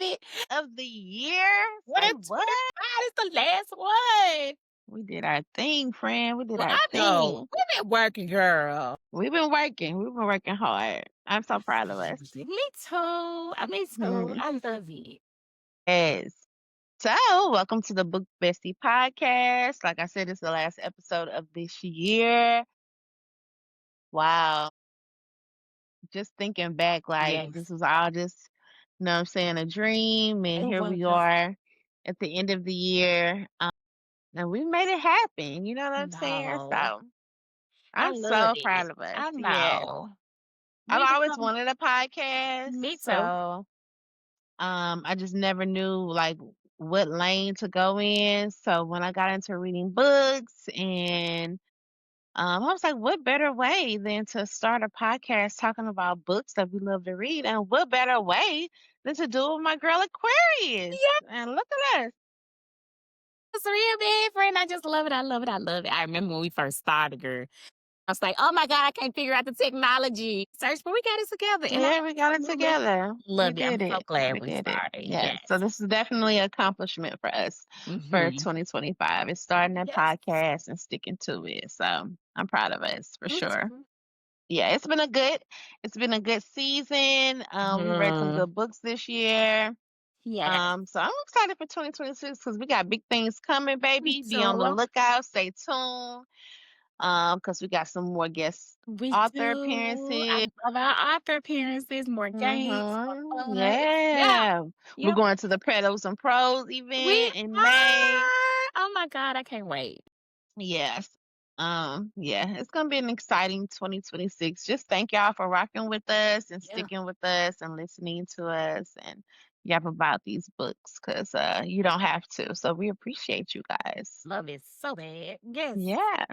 it. Of the year? What Say if what? 25 is the last one? We did our thing, friend. We did Well, our I know. thing. We've been working, girl. We've been working. We've been working hard. I'm so proud of us. Me too. Me too. Mhm. I love it. Yes. So, welcome to the Book Bestie podcast. Like I said, it's the last episode of this year. Wow. Just thinking back, like Yes. this was all just, you know what I'm saying, a dream. And It here was. we are at the end of the year. And we made it happen. You know what I'm saying? No. So, I I'm love so it. proud of us. I Yes. know. I've We always become wanted a podcast. me too. So, I just never knew like what lane to go in. So when I got into reading books and I was like, what better way than to start a podcast talking about books that we love to read? And what better way than to do it with my girl Aquarius? Yeah, And look at us. it's real bad, friend. I just love it. I love it. I love it. I remember when we first started, girl. I was like, oh my God, I can't figure out the technology. Search, but we got it together. And I Yeah, we got it absolutely together. We love it. I'm did so it. glad We we did it. started. Yeah. Yes. So this is definitely an accomplishment for us for Mm-hmm. 2025. It's starting a Yes. podcast and sticking to it. So I'm proud of us for Me sure. too. Yeah, it's been a good season. We read some good books this year. Yes. So I'm excited for 2026 because we got big things coming, Me baby. Be on the too. lookout. Stay tuned. Because we got some more guest We author do. I appearances. love our author appearances, more games, more fun. Yeah. Yeah. We're Yep. going to the Pretos and Pros We event in May. are. Oh my God, I can't wait. Yes. Yeah, it's gonna be an exciting 2026. Just thank y'all for rocking with us and Yeah. sticking with us and listening to us and yap about these books because you don't have to. So we appreciate you guys. Love it so bad. Yes. Yeah.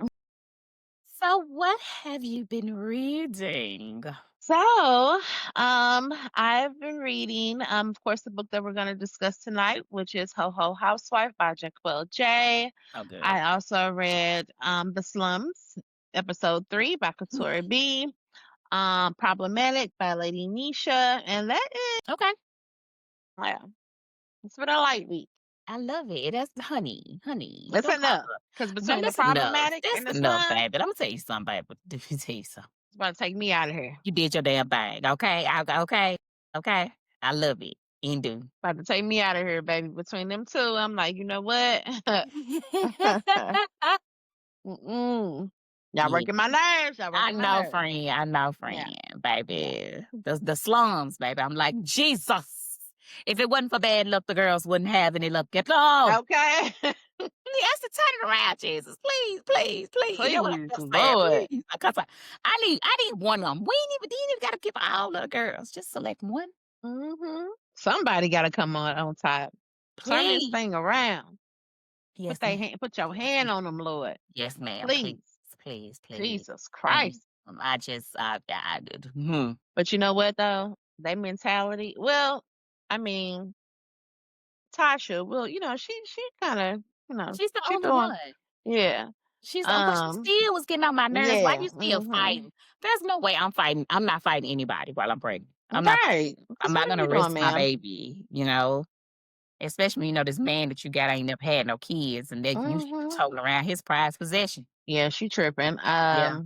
So, what have you been reading? So, I've been reading, of course, the book that we're going to discuss tonight, which is Ho Ho Housewife by Jaquelle J. Oh, good. I also read The Slums, episode 3 by Couture B. Problematic by Lady Nisha, and that is Okay. yeah, it's been a light week. I love it. That's honey. Honey. That's Don't enough holler. because Now, between the that's enough. problematic That's and the enough, slum, baby. I'm going to tell you something, baby. Let me tell you something. it's about to take me out of here. You did your damn thing, okay? Okay? Okay? I love it. Indeed. About to take me out of here, baby. Between them two, I'm like, you know what? Mm-mm. Y'all Yeah. working my nerves. Y'all I working my know, nerves. friend. I know, Yeah. friend, baby. The slums, baby. I'm like, Jesus. If it wasn't for bad luck, the girls wouldn't have any luck at all. Okay. Yes, to turn it around, Jesus. Please. You know what I'm Please, just saying? Lord. Please. Because I need one of them. We didn't even got to give all of the girls. Just select one. Mm-hmm. Somebody got to come on top. Turn this Please. thing around. Yes, Put your hand on them, Lord. yes, ma'am. Please. Please. Jesus Christ. I did. But you know what though? They mentality. Well, I mean, Tasha. Well, she kind of, She's the she only doing. one. Yeah. But she still was getting on my nerves. Why Yeah. you still fighting? There's no way I'm fighting. I'm not fighting anybody while I'm pregnant. I'm not Right. I'm Because not what are gonna you doing, risk my ma'am? baby, Especially, this man that you got ain't never had no kids and that you Mm-hmm. toting around his prized possession. Yeah, she tripping. Yeah.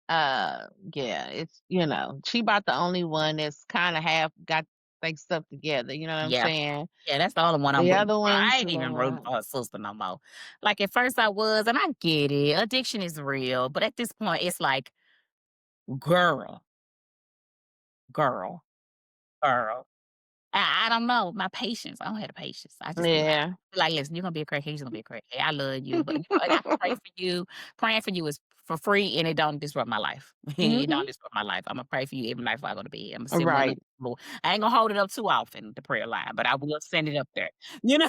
Yeah, it's she about the only one that's kind of half got like stuff together. You know what I'm Yeah. saying? Yeah, that's the only one I'm The rooting other for. I ones, ain't even rooting Lord. for her sister no more. Like at first I was, and I get it. Addiction is real. But at this point, it's like, girl, girl, girl. I don't know. My patience. I don't have the patience. I just be Yeah. like, listen, you're gonna be a crackhead, you're gonna be a crackhead. I love you, but and I can pray for you. Praying for you is for free and it don't disrupt my life. It Hmm. don't disrupt my life. I'm gonna pray for you every night before I go to bed. I'm gonna send one up Right. to the Lord. I ain't gonna hold it up too often, the prayer line, but I will send it up there. You know,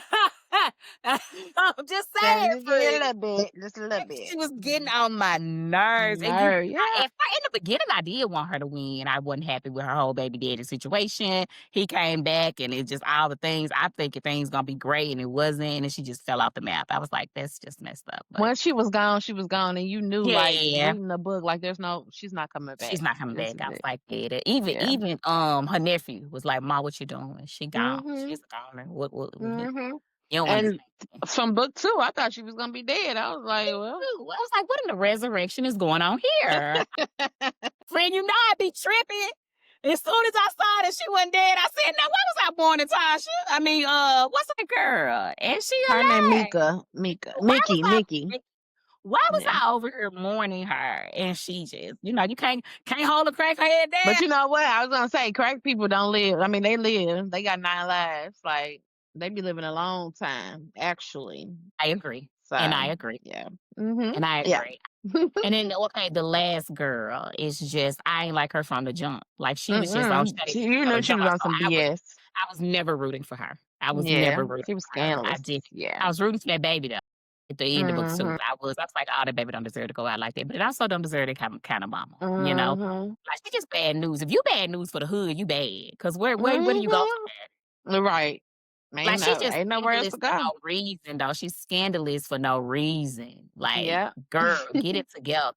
I'm just saying, Just a friend. little bit. Just a little bit. She was getting on my nerves. And No, yeah. in the beginning, I did want her to win. I wasn't happy with her whole baby daddy situation. He came back and it just all the things. I think things gonna be great and it wasn't. And she just fell off the map. I was like, that's just messed up. But Once she was gone, and you knew, like yeah, reading the book, like she's not coming back. she's not coming This back. is I was it. like, yeah, Yeah. even her her nephew was like, "Ma, what you doing?" She gone. Mhm. She's gone. What you Mhm. don't And understand. from book 2, I thought she was gonna be dead. I was like, well. I was like, "What in the resurrection is going on here?" Friend, you know I be tripping. As soon as I saw that she wasn't dead, I said, "Now, why was I born Natasha? I mean, what's that girl? And she Her name alive? Mika, Why was Mickey. I why was Yeah. I over here mourning her?" And she just, you can't hold a crack head But down. you know what? I was gonna say crack people don't live. I mean, they live. They got 9 lives. Like, they be living a long time, actually. I agree. And I So, agree. yeah. Mhm. And I Yeah. agree. And then, okay, the last girl is just I ain't like her from the jump. Like she was just on Mm-mm. steady You from knew the she jump. was on So some BS. I was never rooting for her. I was Yeah. never rooting She was for her. I scandalous. did. Yeah. I was rooting for that baby though. At the end of book two, Mhm. I was like, oh, that baby don't deserve to go out like that. But it also don't deserve that kind of mama, you know? Mhm. Like she just bad news. If you bad news for the hood, you bad. Cause where do you go from Mhm. there? Right. Like she's just Ain't nowhere else scandalous to for go. no reason, though. She's scandalous for no reason. Like, Yeah. girl, get it together.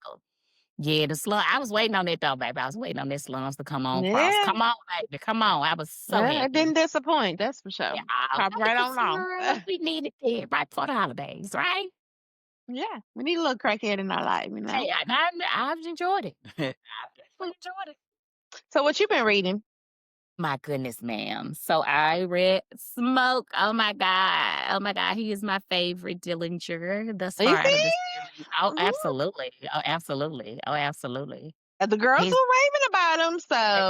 Yeah, the slum. I was waiting on that though, baby. I was waiting on that slums to come on cross. Yeah. Come on, baby. Come on. I was so Yeah, it happy. didn't disappoint, that's for sure. Yeah, Pop baby, right 'cause on along. girl, we needed it right before the holidays, right? Yeah, we need a little crackhead in our life, you know? Hey, I've enjoyed it. I've definitely enjoyed it. So what you been reading? My goodness, ma'am. So I read Smoke. Oh my God. Oh my God. He is my favorite Dillinger thus far Is out of the he? series. Oh, Ooh, absolutely. Oh, absolutely. Oh, absolutely. the girls He's were raving about him, so baby,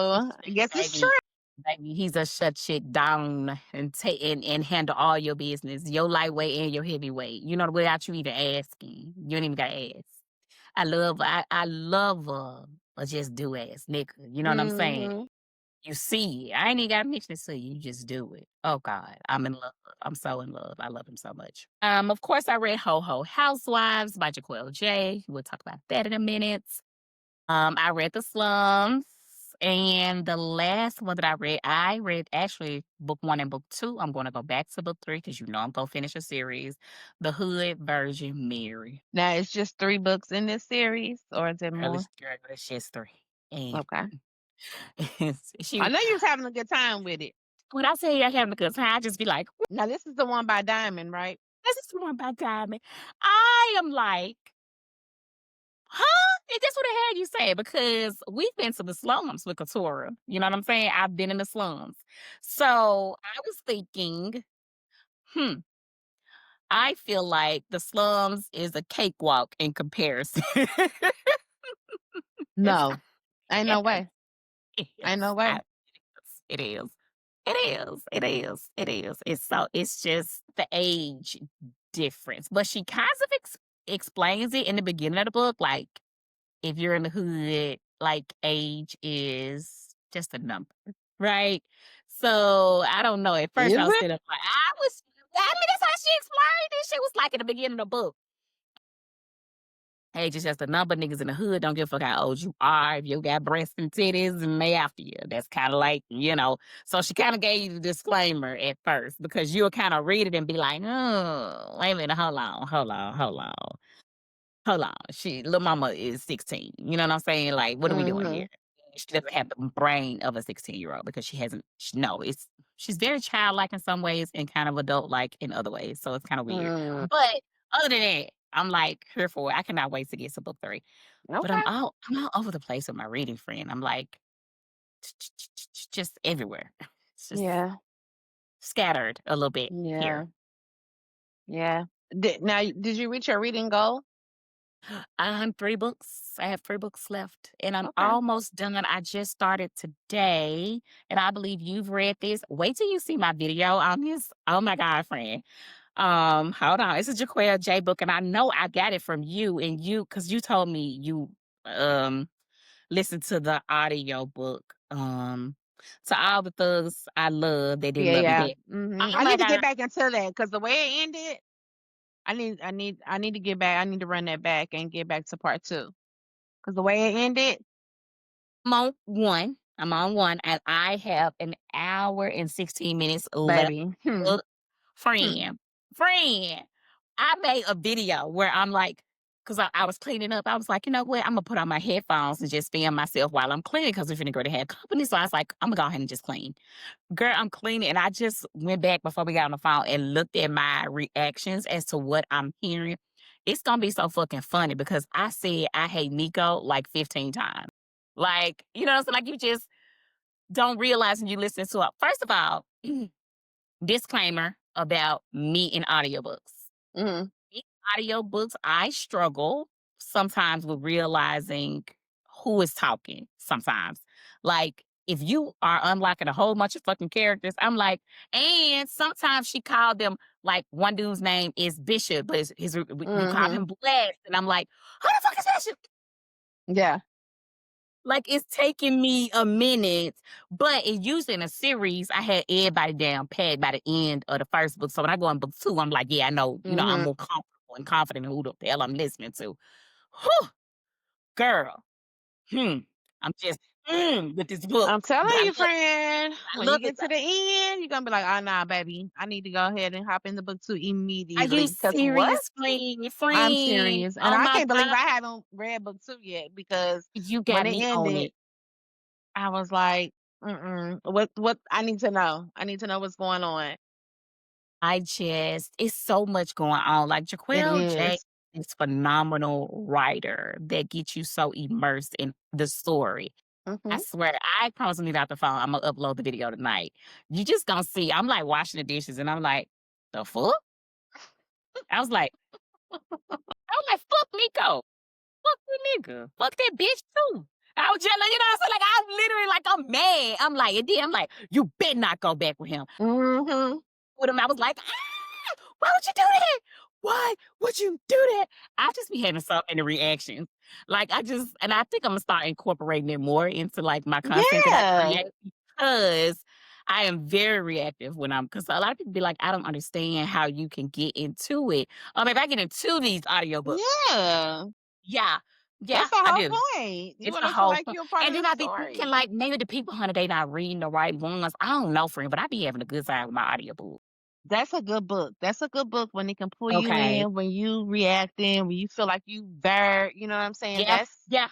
I guess it's true. baby, baby, he's a shut shit down and take and handle all your business, your lightweight and your heavyweight. You know, without you even asking. You ain't even gotta ask. I love a just do ass nigga. You know what I'm saying? Mhm. You see it. I ain't even gotta mention it to you. You just do it. Oh God, I'm in love. I'm so in love. I love him so much. Of course, I read Ho Ho Housewives by Jaquelle J. We'll talk about that in a minute. I read The Slums, and the last one that I read actually book 1 and book 2. I'm gonna go back to book 3 because you know I'm gonna finish a series, The Hood Virgin Mary. Now it's just 3 books in this series, or is it more? Girl, it's just 3. And Okay. I she know you was having a good time with it. when I say I having a good time, I just be like, Now this is the one by Diamond, right? this is one by Diamond. I am like, huh? And that's what the hell you say because we've been to the slums with Katura. You know what I'm saying? I've been in the slums. So I was thinking, hmm, I feel like the slums is a cakewalk in comparison. It's No. Ain't yes, no way. it Ain't is. no way. It is. It is. It is. It is. It's just the age difference. But she kind of explains it in the beginning of the book. Like, if you're in the hood, like age is just a number, right? So I don't know. At first, I Is was it? sitting up like, I mean, that's how she explained it. She was like in the beginning of the book. Age is just a number. Niggas in the hood don't give a fuck how old you are. If you got breasts and titties and they after you. That's kind of like, you know. So she kind of gave you the disclaimer at first because you'll kind of read it and be like, oh, wait a minute, hold on. Little mama is 16. You know what I'm saying? Like, what are we doing here? Mhm. She doesn't have the brain of a 16-year-old because she hasn't, no, she's very childlike in some ways and kind of adult like in other ways. So it's kind of weird. Mm. But other than that, I'm like here for it. I cannot wait to get to book 3. But Okay. I'm all over the place with my reading friend. I'm like just everywhere. It's just Yeah. scattered a little bit Yeah. here. Yeah. Did you reach your reading goal? I'm 3 books. I have 3 books left, and I'm Okay. almost done. I just started today, and I believe you've read this. Wait till you see my video on this. Oh my God, friend. Hold on. It's a Jaquelle J book, and I know I got it from you, and because you told me you listened to the audio book. To all the thugs I love, they didn't Yeah, love me yeah. back. Mhm. Oh I my need to God. get back into that because the way it ended, I need to get back. I need to run that back and get back to part 2 because the way it ended, I'm on 1. I'm on 1, and I have an hour and 16 minutes left. baby. Hmm. Look, Hmm. friend, I made a video where I'm like, because I was cleaning up. I was like, you know what? I'm gonna put on my headphones and just film myself while I'm cleaning because we're finna go to have company. So I was like, I'm gonna go ahead and just clean. Girl, I'm cleaning, and I just went back before we got on the phone and looked at my reactions as to what I'm hearing. It's gonna be so fucking funny because I said I hate Nico like 15 times. Like, you know what I'm saying? Like you just don't realize when you listen to it. First of all, disclaimer about me in audiobooks. Mhm. In audiobooks, I struggle sometimes with realizing who is talking sometimes. Like, if you are unlocking a whole bunch of fucking characters, I'm like, and sometimes she called them like one dude's name is Bishop, but you call Mhm. him Blast, and I'm like, who the fuck is Bishop? Yeah. Like it's taking me a minute, but it usually in a series, I had everybody down pat by the end of the first book. So when I go in book two, I'm like, yeah, I know, I'm Mhm. more comfortable and confident in who the hell I'm listening to. Whew, girl, hmm, I'm just with this book, I'm telling but you, friend, I when you love it get though. to the end, you're gonna be like, "Oh, nah, baby, I need to go ahead and hop in the book 2 Are you immediately." Cause what? serious, friend? I'm Friend, serious, and oh I my can't believe god, I haven't read book 2 yet because you when got it me on ended, it. I was like, "Mm-mm, what I need to know. I need to know what's going on." It's so much going on. Like It Jaquelle J is. is phenomenal writer that gets you so immersed in the story. I Mhm. swear, I promise when we get off the phone, I'm gonna upload the video tonight. You just gonna see. I'm like washing the dishes, and I'm like, the fuck? I was like, fuck Nico, fuck the nigga, fuck that bitch too. I was just like, so like I'm literally like I'm mad. I'm like, and then I'm like, you better not go back with him. Mhm. With him, I was like, why would you do that? Why would you do that? I just be having so many reactions. Like and I think I'm gonna start incorporating it more into like my content that I Yeah. create because I am very reactive because a lot of people be like, I don't understand how you can get into it. If I get into these audiobooks, Yeah. yeah, That's yeah, the I whole do. point. You It's the wanna feel whole like fun. you're a part And of then the I be thinking story. like maybe the people, honey, they not reading the right ones. I don't know, friend, but I be having a good time with my audiobook. That's a good book. That's a good book when it can pull you Okay. in, when you reacting, when you feel like you there, you know what I'm saying? Yeah, That's yeah.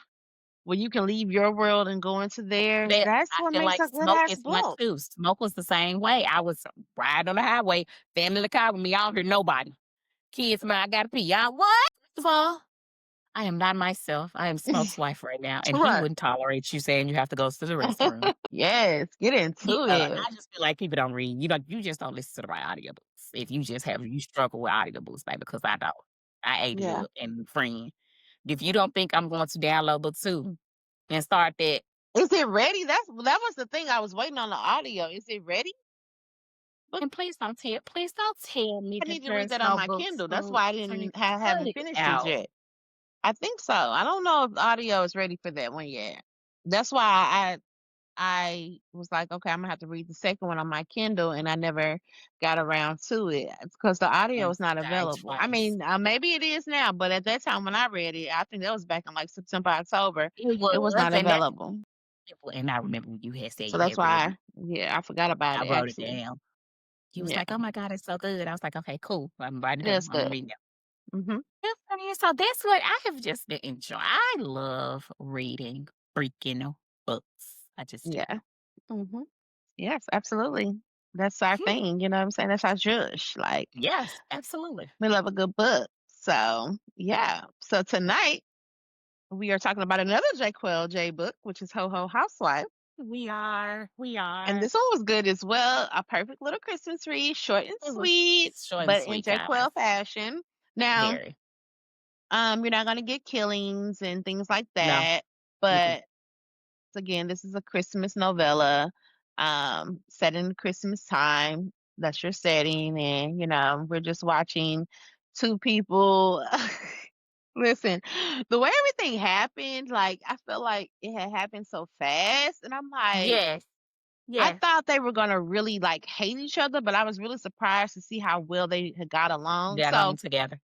when you can leave your world and go into theirs. That That's I what feel makes like a good Smoke ass is one book. too. Smoke was the same way. I was riding on the highway, family in the car with me. I don't hear nobody. Kids, man, I gotta pee. Y'all, what? First of all, I am not myself. I am Smoke's wife right now, and he Right. wouldn't tolerate you saying you have to go to the restroom. Yes, get into Yeah, it. I just feel like people don't read. You just don't listen to the right audiobooks. If you struggle with audiobooks, baby, because I don't. I ate it Yeah. up. And friend, if you don't think I'm going to download book two and start that, Is it ready? That was the thing. I was waiting on the audio. Is it ready? But and please don't tell me I that need to read there's that on no my books. Kindle. That's So why I friend, didn't cut haven't it finished it out. yet. I think so. I don't know if the audio is ready for that one yet. That's why I was like, okay, I'm gonna have to read the second one on my Kindle, and I never got around to it because the audio is Thanks, not guys, available. I twice. mean, maybe it is now, but at that time when I read it, I think that was back in like September, October. It It was was, not and that's available, simple. And I remember when you had said so you that's had read it. why, yeah, I forgot about I it wrote it actually. down. He was Yeah, like, "Oh my god, it's so good." I was like, "Okay, cool. I'm writing it down. that's I'm good. reading it." Hmm. Yes, I mean, so that's what I have just been enjoying. I love reading freaking books. I just do. Yeah. Hmm. Yes, absolutely. That's our Hmm. thing. You know what I'm saying? That's our judge. Like Yes, absolutely. we love a good book. So yeah. So tonight we are talking about another Jaquelle J book, which is Ho Ho Housewife. We are. We And are. this one was good as well. A perfect little Christmas read, short and It was sweet, short and but in sweet, guys. Jaquelle fashion. Now, Very. you're not gonna get killings and things like No. that. Mm-mm. But again, this is a Christmas novella, set in Christmas time. That's your setting, and we're just watching two people. Listen, the way everything happened, like I felt like it had happened so fast, and I'm like, Yes. I Yes. thought they were gonna really like hate each other, but I was really surprised to see how well they had got along. Got So on together.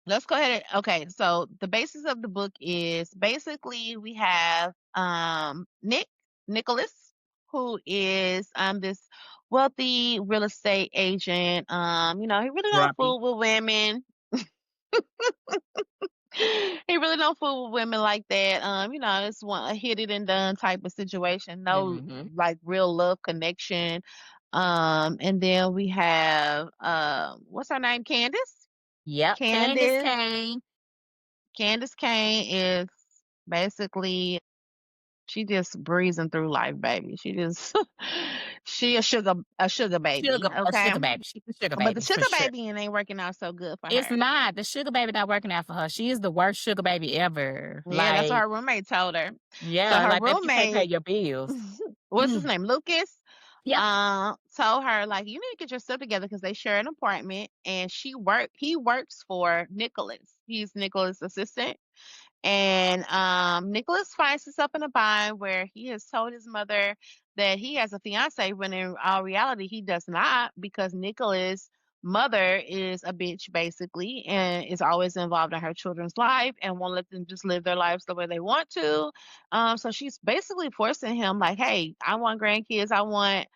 let's go ahead and okay, so the basis of the book is basically we have Nicholas, who is this wealthy real estate agent. He really don't Grumpy. fool with women. He really don't fool with women like that. It's a hit it and done type of situation. No, Mhm. like real love connection. And then we have what's her name? Candace. Yep, Candace Candace. came. Candace Kane is basically she just breezing through life, baby. She just she a sugar baby, A okay? sugar baby. She's a sugar But the baby for sugar sure. baby ain't working out so good for It's her. not. The sugar baby not working out for her. She is the worst sugar baby ever. Yeah, that's what Like, her roommate told her. So yeah, her like, "Baby, you can't pay roommate, your bills." what's his name, Lucas, Yep. told her like, "You need to get your stuff together because they share an apartment." And he works for Nicholas. He's Nicholas' assistant. And Nicholas finds himself in a bind where he has told his mother that he has a fiance, when in all reality he does not, because Nicholas' mother is a bitch basically, and is always involved in her children's life and won't let them just live their lives the way they want to. So she's basically forcing him like, "Hey, I want grandkids. I want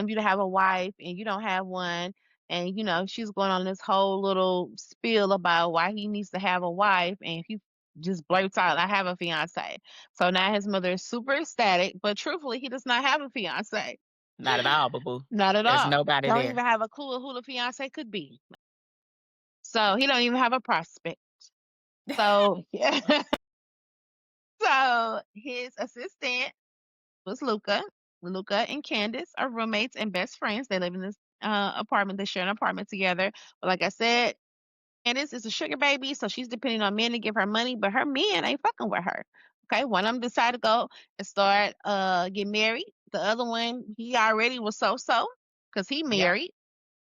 you to have a wife, and you don't have one." And she's going on this whole little spiel about why he needs to have a wife, and he just blurts out, "I have a fiance." So now his mother is super ecstatic, but truthfully, he does not have a fiance. Not at all, boo-boo. Not at There's all. nobody Don't there. even have a clue of who the fiance could be. So he don't even have a prospect. So yeah. So his assistant was Luca. Luca and Candace are roommates and best friends. They live in this apartment. They share an apartment together. But like I said, Candace is a sugar baby, so she's depending on men to give her money, but her men ain't fucking with her. Okay, one of them decided to go and start get married. The other one, he already was so because he Yeah, married.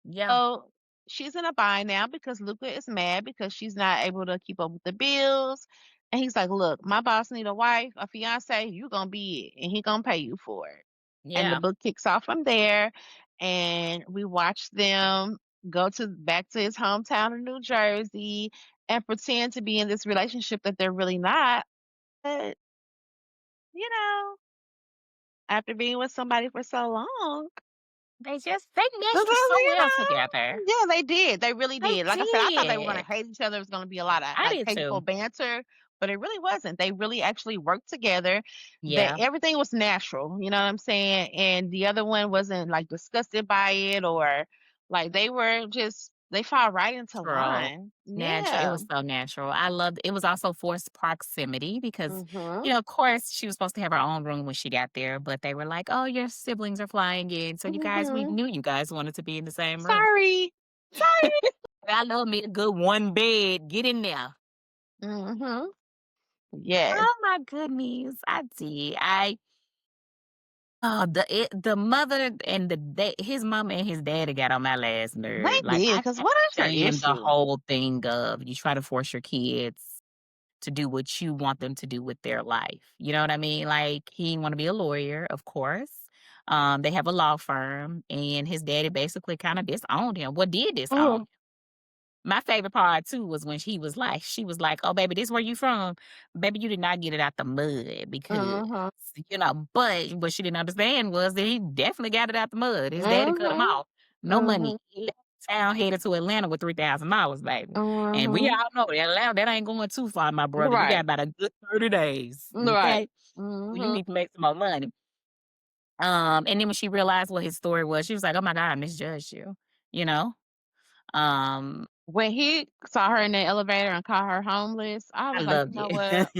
yeah, So she's in a bind now because Luca is mad because she's not able to keep up with the bills. And he's like, "Look, my boss need a wife, a fiance. You gonna be it, and he gonna pay you for it." And the yeah. book kicks off from there, and we watch them go to back to his hometown in New Jersey and pretend to be in this relationship that they're really not. But you know, after being with somebody for so long, They that's meshed so all, well together. yeah, they did. They really They did. Like I said, I thought they were gonna did. hate each other. It was gonna be a lot of I like did hateful too. banter, but it really wasn't. They really actually worked together. They Yeah, everything was natural. You know what I'm saying? And the other one wasn't like disgusted by it, or like they fall right into true. line. Natural. It Yeah. was so natural. I loved it. Was also forced proximity because, Mhm. of course, she was supposed to have her own room when she got there, but they were like, "Oh, your siblings are flying in, so we Mhm. knew you guys wanted to be in the same room." Sorry. Sorry. I love me a good one bed. Get in there. Mhm. Yes. Oh my goodness, I did. The mother and his mama and his daddy got on my last They nerve. Like, did. I Cause can't what is their stand the issue? whole thing of you try to force your kids to do what you want them to do with their life. You know what I mean? Like, he want to be a lawyer, of course. They have a law firm, and his daddy basically kind of disowned him. What did disown Mhm. him? My favorite part too was when she was like, "Oh, baby, this where you from? Baby, you did not get it out the mud because, Mhm. but what she didn't understand was that he definitely got it out the mud. His daddy cut him Mhm. off. No money. Mhm. He left town headed to Atlanta with $3,000, baby. And we Mhm. all know that Atlanta, that ain't going too far, my brother. You got Right. about a good 30 days. Right. Okay. So you Mhm. need to make some more money. And then when she realized what his story was, she was like, "Oh my God, I misjudged you." You know? Um, When he saw her in the elevator and called her homeless, I I was like, loved "You know it. what?"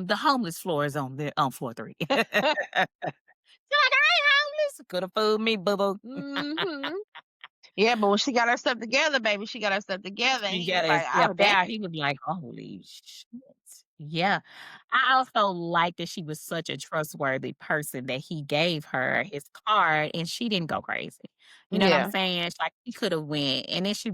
The homeless floor is on floor 3. She's like, "I ain't homeless." Coulda fooled me, boo boo. Mhm. Yeah, but when she got her stuff together, baby, she got her stuff together, and She he was got like, herself "Oh, damn." out. He was like, "Holy shit." Yeah. I also like that she was such a trustworthy person that he gave her his card and she didn't go crazy. You know what I'm Yeah. saying? It's like he coulda went and then he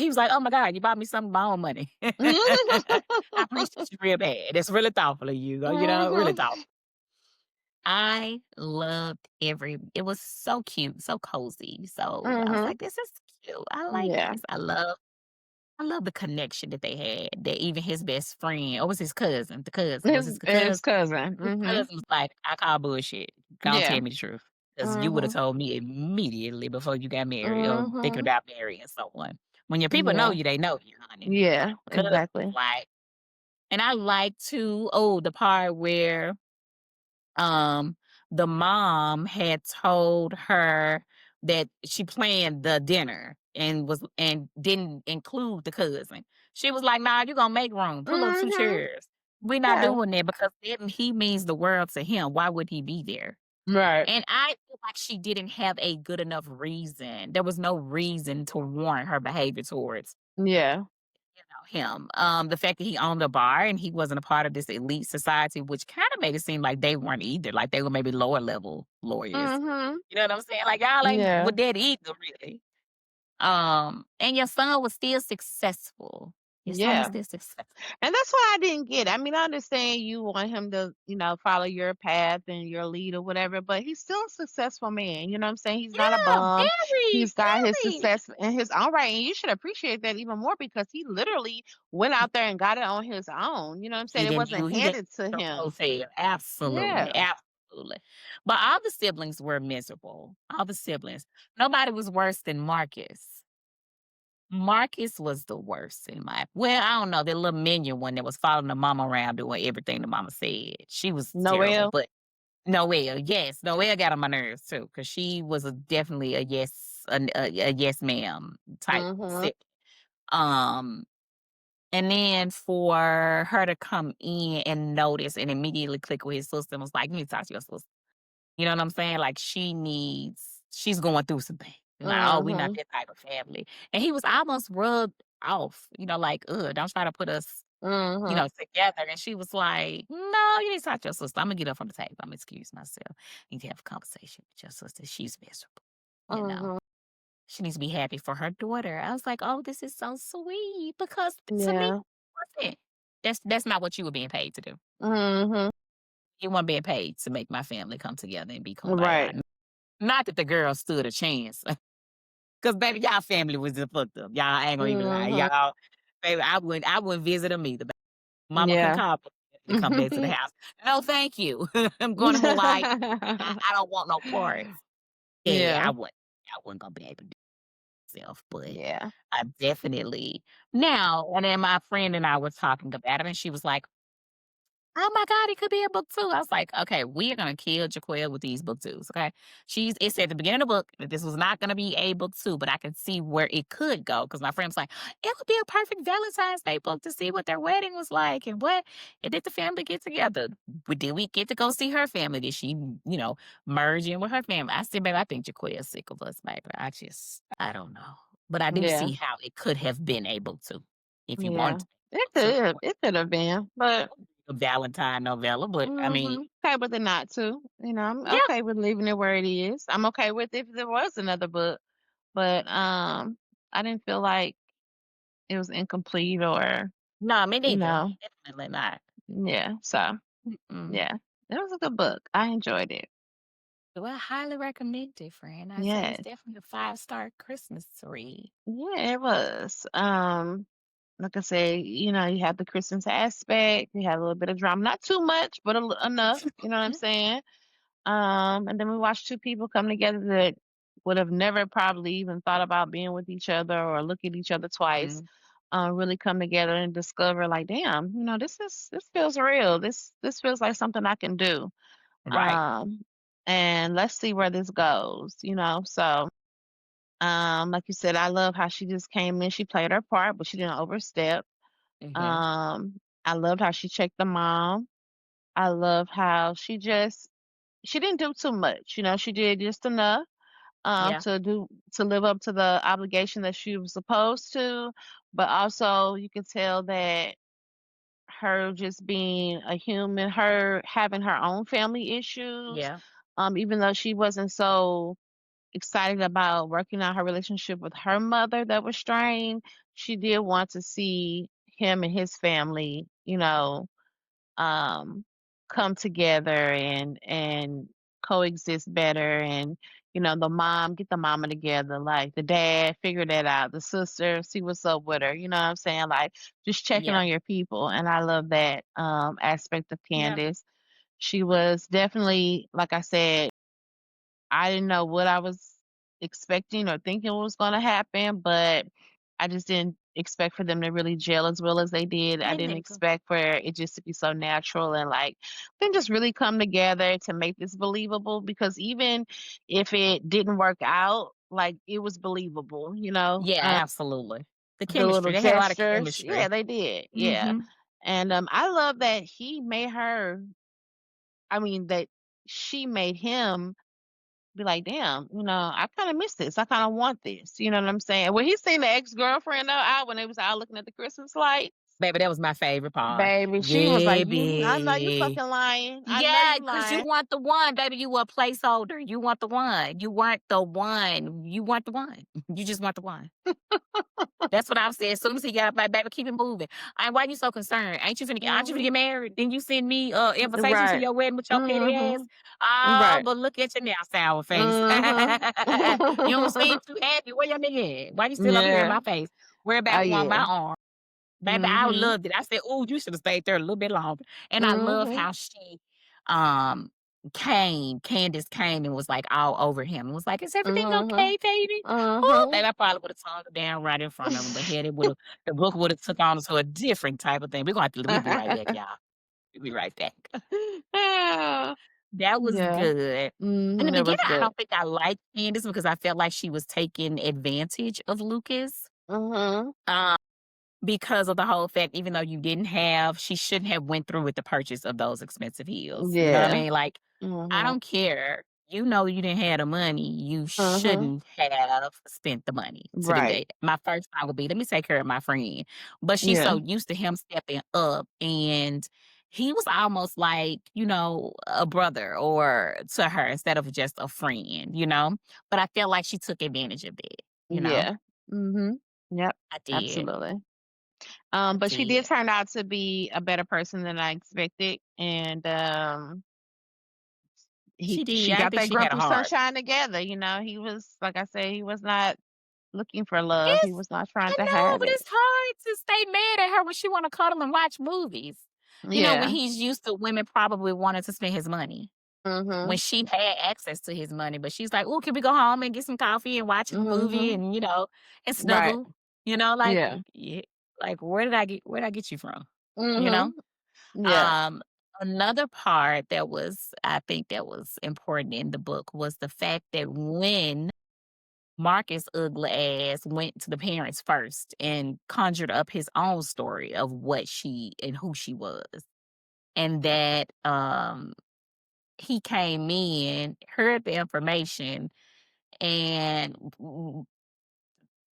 was like, "Oh my God, you bought me something with my own money." I appreciate you real bad. It's really thoughtful of you, really Mhm. thoughtful. I loved it was so cute, so cozy. So I was Mhm. like, "This is cute. I like Yeah. this." I love the connection that they had, that even his best friend or was his cousin, the cousin, was his His cousin? cousin. His Mhm. cousin was like, "I call bullshit. Don't Yeah. tell me the truth, because you woulda Mhm. told me immediately before you got married or thinking Mhm. about marrying someone." When your people know Yeah. you, they know you, honey. Yeah, Cousins, exactly. like, and I like to the part where um the mom had told her that she planned the dinner and didn't include the cousin. She was like, "Nah, you're gonna make room. Pull up some Mhm. chairs. We're not Yeah. doing that because then he means the world to him. Why would he be there?" Right. And I feel like she didn't have a good enough reason. There was no reason to warrant her behavior towards Yeah. him. The fact that he owned a bar and he wasn't a part of this elite society, which kind of made it seem like they weren't either. Like they were maybe lower level lawyers. Mhm. You know what I'm saying? Like y'all ain't Yeah. with that either, really. And your son was still successful. Your son was Yeah. still successful. And that's what I didn't get. I mean, I understand you want him to, follow your path and your lead or whatever, but he's still a successful man. You know what I'm saying? He's not a Yeah, bum. very, He's got his very. success in his own right. And you should appreciate that even more because he literally went out there and got it on his own. You know what I'm saying? It wasn't He didn't handed to go him. hotel. Absolutely, Yeah. absolutely. But all the siblings were miserable. All the siblings. Nobody was worse than Marcus. Marcus was the worst in my well, I don't know, the little minion one that was following the mama around doing everything the mama said. She was terrible, Noel. but Noelle, yes, Noelle got on my nerves too, because she was definitely a yes ma'am type Mhm. sit. Um, and then for her to come in and notice and immediately click with his sister and was like, "You need to talk to your sister." You know what I'm saying? Like she's going through some things. Like, oh, we not Mhm. that type of family. And he was almost rubbed off, like, don't try to put us, Mhm. together. And she was like, no, you need to talk to your sister. I'm gonna get up from the table. I'm gonna excuse myself. Need to have a conversation with your sister. She's miserable, you know. Mhm. She needs to be happy for her daughter. I was like, oh, this is so sweet. Because to me, Yeah. wasn't. That's not what you were being paid to do. Mhm. You weren't being paid to make my family come together and be Right. kumbaya. Not that the girl stood a chance, cause baby, y'all family was just fucked up. Y'all I ain't gonna even lie. Mhm. Y'all, baby, I wouldn't visit them either. Mama couldn't Yeah. call me to come back to the house. No, thank you. I'm going to Hawaii. I don't want no parts. Yeah, Yeah. I wasn't gonna be able to do myself, but Yeah. I definitely now. And then my friend and I were talking about it, and she was like, "Oh my god, it could be a book 2." I was like, "Okay, we are gonna kill Jaquelle with these book 2s, okay?" It said at the beginning of the book that this was not gonna be a book 2, but I could see where it could go because my friend was like, "It would be a perfect Valentine's Day book to see what their wedding was like and did the family get together? Did we get to go see her family? Did she, merge in with her family?" I said, "Baby, I think Jaquelle's sick of us, baby. I don't know." But I do Yeah. see how it could have been a book 2 if you wanted Yeah. to. It So could. It could have been, but a Valentine novella, but I mean, okay with it not to. I'm yeah, okay with leaving it where it is. I'm okay with if there was another book, but I didn't feel like it was incomplete or no, me you neither. know, Definitely not. yeah. So Mm. yeah, it was a good book. I enjoyed it. So I highly recommend it, friend. I say it's Yes. definitely a 5-star Christmas read. Yeah, it was. Like I said, you have the Christmas aspect, you have a little bit of drama, not too much, but enough. You know what I'm saying? And then we watched two people come together that would have never probably even thought about being with each other or look at each other twice. Mhm. Really come together and discover, like, damn, this feels real. This feels like something I can do. Right. Um, and let's see where this goes. So. Like you said, I love how she just came in. She played her part, but she didn't overstep. Mhm. Um, I loved how she checked the mom. I love how she didn't do too much. She did just enough Yeah. to live up to the obligation that she was supposed to, but also you can tell that her just being a human, her having her own family issues, Yeah. even though she wasn't so excited about working out her relationship with her mother that was strained, she did want to see him and his family, um, come together and coexist better and the mom get the mama together, like the dad figure that out, the sister see what's up with her, you know what I'm saying? Like just checking Yeah. on your people. And I love that aspect of Yeah. Candace. She was definitely, like I said, I didn't know what I was expecting or thinking was gonna happen, but I just didn't expect for them to really gel as well as they did. I Hey, didn't nigga. expect for it just to be so natural and like then just really come together to make this believable because even if it didn't work out, like it was believable, you know. Yeah, absolutely. The The little chemistry, they had a lot of gestures. Yeah, chemistry. they did. Yeah. Mhm. And I love that he made her I mean that she made him be like, "Damn, I kinda miss this. I kinda want this." You know what I'm saying? When he seen the ex-girlfriend though out when they was out looking at the Christmas lights, Baby, that was my favorite part. baby, she was like, Yeah, I know you babe. fucking lying. I know Yeah, you cause you lying." want the one, baby, you were a placeholder. You want the one. You weren't the one. You want the one. You just want the one. That's what I've said. As soon as he got up, like, baby, keep it moving. Why you so concerned? Aren't you finna Mhm. get married? Didn't you send me invitation to Right. your wedding with your petty ass? Mhm. Oh, Right. but look at you now, sour face. Mhm. You don't seem too happy. Where your nigga at? Why you still over here in Yeah. my face? We're Oh, back on yeah. my arm. Baby, I Mhm. loved it. I said, "Oh, you should have stayed there a little bit longer." And I love Mhm. how she um Candace came and was like all over him and was like, "Is everything Mhm. okay, baby?" Oh, Mhm. baby, I probably would have tongued her down right in front of him, but hell, the book would have took on to a different type of thing. We'll be right back, y'all. We'll be right back. Ah, That was yeah. good. In the That beginning, was I good. don't think I liked Candace because I felt like she was taking advantage of Lucas. Mhm. Um Because of the whole fact, even though you didn't have she shouldn't have went through with the purchase of those expensive heels, you know what I Yeah. mean? Like, I Mhm. don't care. You know you didn't have the money, you Mhm. shouldn't have spent the money to do Right. that. My first thought would be, "Let me take care of my friend." But she's Yeah. so used to him stepping up, and he was almost like, a brother or to her instead of just a friend, you know? But I felt like she took advantage of it, you know? Yeah. Mhm. Yep. I did. Absolutely. I But she did did. turn out to be a better person than I expected, and She did. she I got think that she had a grumpy heart. sunshine together. He was like I said, he was not looking for love. He It's was not trying I to know, have but it. it's hard to stay mad at her when she wanna cuddle and watch movies. When Yeah. he's used to women probably wanting to spend his money. When Mhm. she had access to his money, but she's like, "Oh, can we go home and get some coffee and watch a movie Mhm. and, and Right. snuggle?" Like, Yeah. yeah, like, where did I get you from? You know? Mhm. Yeah. Um, Another part that was I think that was important in the book was the fact that when Marcus' ugly ass went to the parents first and conjured up his own story of what she and who she was. And that he came in, heard the information, and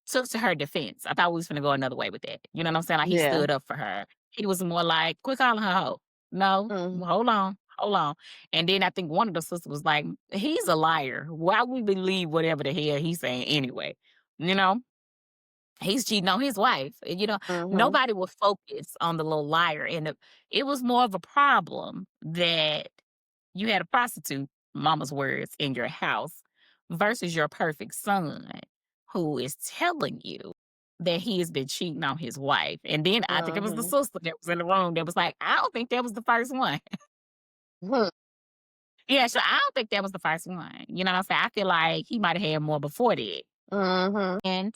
took to her defense. I thought we was gonna go another way with that. You know what I'm saying? Like he Yeah. stood up for her. He was more like, quit calling her hoe. No, Mm. well, hold on. And then I think one of the sisters was like, he's a liar. Why we believe whatever the hell he's saying anyway? You know? He's cheating on his wife. Mhm. Nobody will focus on the little liar. And it was more of a problem that you had a prostitute, mama's words, in your house versus your perfect son who is telling you that he has been cheating on his wife. And then I think it was the Mhm. sister that was in the room that was like, I don't think that was the first one. Mhm. Yeah, so I don't think that was the first one. You know what I'm saying? I feel like he might have had more before that. Mhm. And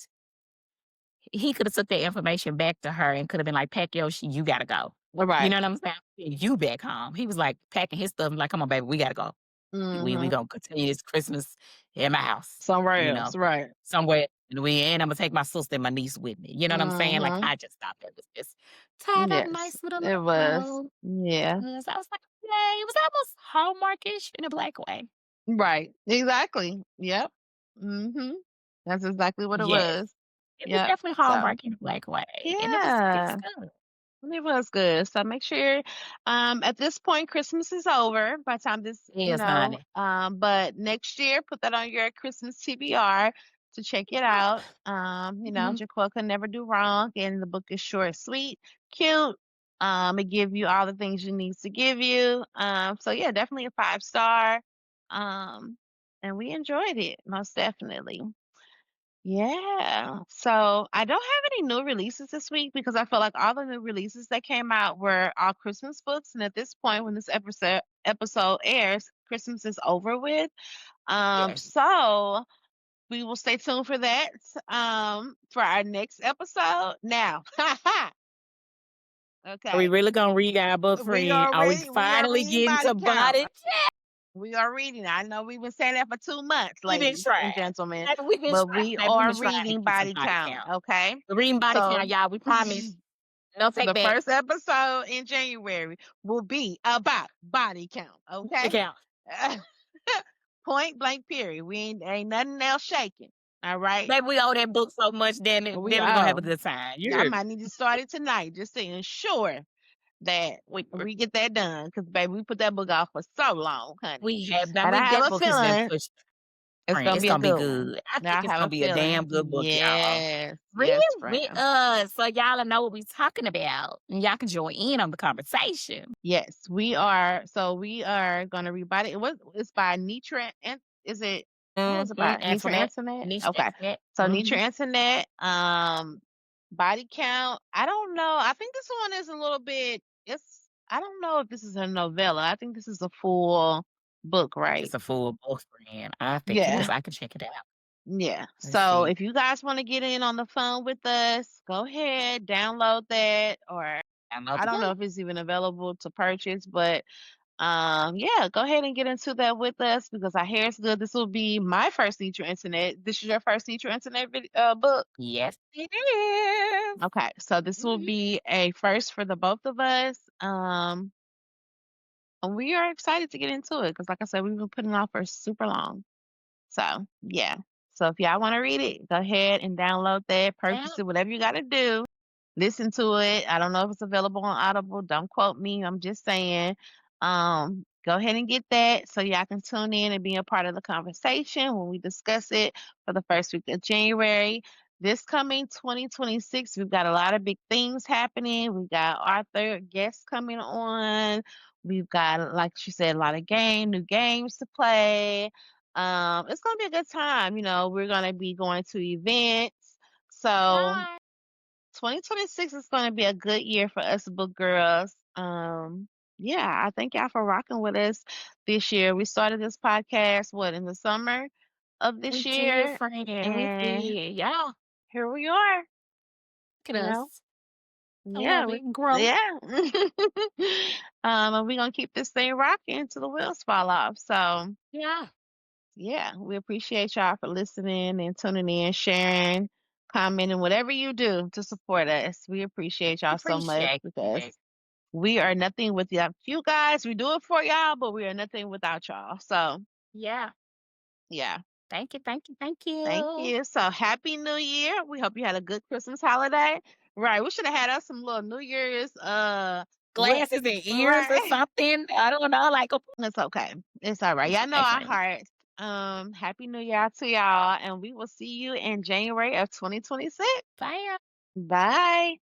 he coulda took that information back to her and coulda been like, "Pack your you gotta go." You Right. know what I'm saying? You back home. He was, like, packing his stuff, like, "Come on, baby, we gotta go. We Mhm. gonna continue this Christmas at my house, Somewhere you else. know, Right. somewhere, and Imma take my sister and my niece with me." You know what I'm saying? Like, Mhm. I just thought that was just tied up Yes. nice with a It little was. bow. Yeah. 'Cause I was like, "Yay." It was almost Hallmarkish in a black way. Right. Exactly. Yep. Mhm. That's exactly what it Yes. was. It was Yep. definitely So, Hallmark in a black way, and it was yeah. good. It was good. So make sure at this point Christmas is over by the time this, Yes, honey. but next year put that on your Christmas TBR to check it out. Mhm. Jaquel can never do wrong and the book is short, sweet, cute. It give you all the things you need to give you. So yeah, definitely a 5 star. Um and we enjoyed it most definitely. Yeah. So I don't have any new releases this week because I feel like all the new releases that came out were all Christmas books. And at this point, when this episode airs, Christmas is over with. Yes. So we will stay tuned for that. For our next episode. Now, Are we okay, really gonna read our book, friend? Are we we are finally reading getting body to count. body? We are reading. I know we've been saying that for 2 months, We've been ladies and trying. gentlemen, Baby, we've been but trying. we Baby, we've are been trying to reading get some body body count. count. Okay, We're reading body so count, y'all. We promise. No take the back. first episode in January will be about body count. Body Okay, count. point blank. Period. We ain't nothing else shaking. All right, Baby, we owe that book so much, damn it. we Then we're gonna have a oh, good time. You I heard me? might need to start it tonight just to ensure that We we get that done. Because baby, we put that book off for so long, honey, we have now and I we have that a book has been feeling pushed. it's Friend, gonna it's be a gonna be good one. good. I think I it's have gonna a be a damn feeling. good book, y'all. Yes, Read yes, with friend. us so y'all know what we're talking about. And y'all can join in on the conversation. Yes, we are. So we are gonna rebut it. It's by Nitra and is it what was it by? Nitra Antoinette. Antoinette? Nisha Okay. Antoinette. So Nitra Mm-hmm. Antoinette, body count. I don't know. I think this one is a little bit it's I don't know if this is a novella. I think this is a full book, right? It's a full book, friend. I think it is. Yeah. I can check it out. Yeah. Let's So see. if you guys want to get in on the phone with us, go ahead, download that or Download I the don't know book. if it's even available to purchase, but yeah, go ahead and get into that with us because I hear it's good. This will be my first Need Your Internet. This is your first Need Your Internet book. Yes, it is. Okay, so this will Mhm. be a first for the both of us. And we are excited to get into it because, like I said, we've been putting it off for super long. So yeah. So if y'all want to read it, go ahead and download that, Yeah, purchase it, whatever you got to do. Listen to it. I don't know if it's available on Audible. Don't quote me. I'm just saying. Go ahead and get that so y'all can tune in and be a part of the conversation when we discuss it for the first week of January. This coming 2026, we've got a lot of big things happening. We've got author guests coming on. We've got, like she said, a lot of new games to play. It's gonna be a good time. We're gonna be going to events. So yeah. 2026 is going to be a good year for us book girls. Yeah, I thank y'all for rocking with us this year. We started this podcast in the summer of We this did, year, friend. We and did. Yeah. here we are. Look at You know, us. I yeah, love it. Growth. yeah. And we're gonna keep this thing rocking until the wheels fall off. So Yeah. yeah, we appreciate y'all for listening and tuning in, sharing, commenting, whatever you do to support us. We appreciate y'all so much Appreciate because it. we are nothing without you guys. We do it for y'all, but we are nothing without y'all. So, Yeah. yeah. Thank you. Thank you. Thank Thank you. you. So, happy New Year. We hope you had a good Christmas holiday. Right. We should have had us some little New Year's what Glasses and ears or right. something. I don't know. Like, It's okay. It's all right. it's Y'all know okay, our friend. hearts. Happy New Year to y'all, and we will see you in January of 2026. Bye. Bye.